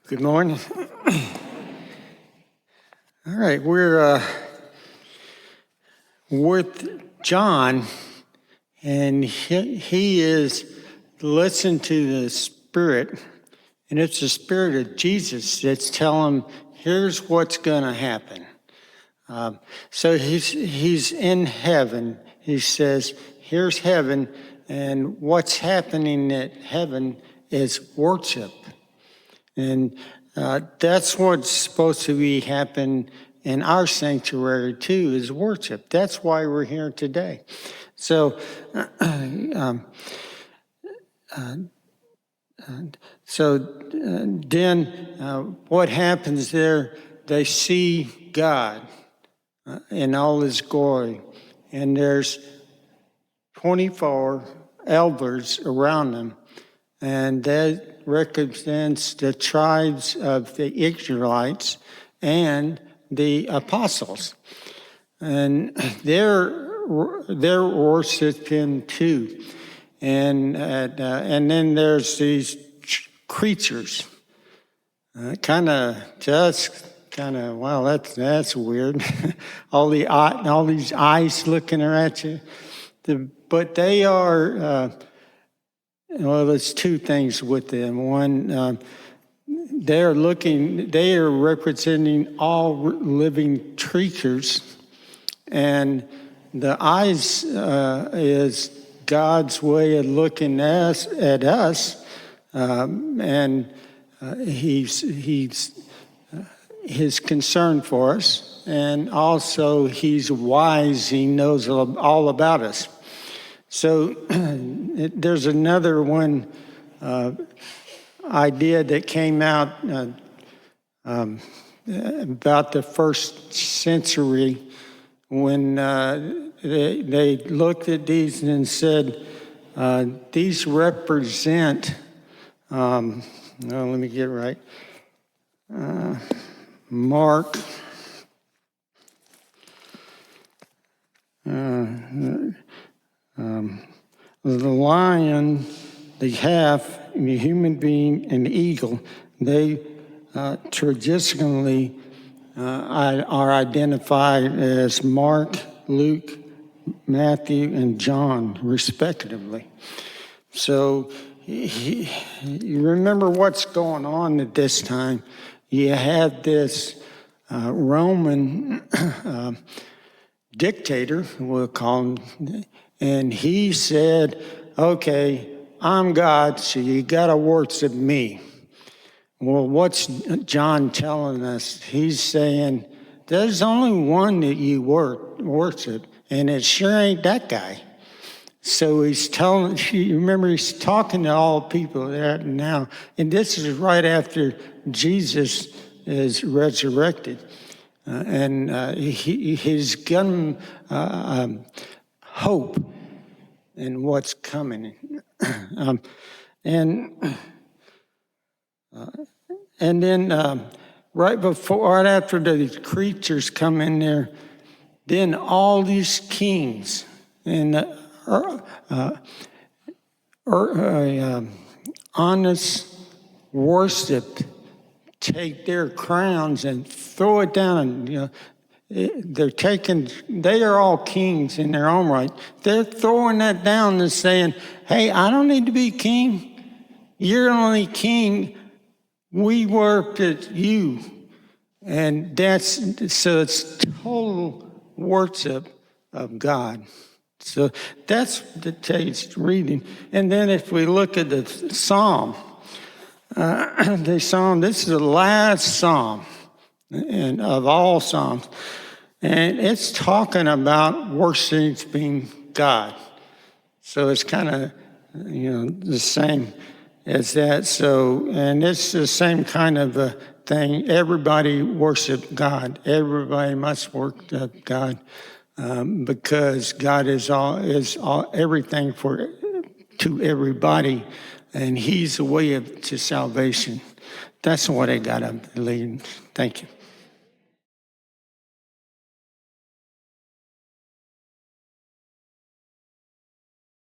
Good morning. All right, we're with John, and he is listen to the Spirit, and it's the Spirit of Jesus that's telling him, here's what's going to happen. So he's in heaven. He says, here's heaven, and what's happening at heaven is worship. And that's what's supposed to be happen in our sanctuary too, is worship. That's why we're here today. So, then what happens there? They see God in all His glory, and there's 24 elders around them, and that represents the tribes of the Israelites and the apostles, and they're worshiping too, and then there's these creatures, wow, that's weird. all these eyes looking at you, but they are. Well, there's two things with them. One, they are representing all living creatures, and the eyes is God's way of looking at us, and He's His concern for us, and also He's wise. He knows all about us. So there's another one idea that came out about the first century when they looked at these and said, these represent, let me get it right, Mark, the lion, the calf, the human being, and the eagle, they traditionally are identified as Mark, Luke, Matthew, and John, respectively. So you remember what's going on at this time. You have this Roman dictator, we'll call him, and he said, okay, I'm God, so you got to worship me. Well, what's John telling us? He's saying, there's only one that you worship, and it sure ain't that guy. So he's telling, you remember he's talking to all people there now, and this is right after Jesus is resurrected. And he's given hope in what's coming. And then right after the creatures come in there, then all these kings and honest worship take their crowns and throw it down. They are all kings in their own right. They're throwing that down and saying, hey, I don't need to be king. You're only king. We worship you. And so it's total worship of God. So that's the text reading. And then if we look at the psalm, this is the last psalm and of all psalms, and it's talking about worshiping God. So it's kind of the same as that. So, and it's the same kind of a thing. Everybody worship God. Everybody must worship God because God is all everything to everybody. And He's the way to salvation. That's what I got, I believe. Thank you.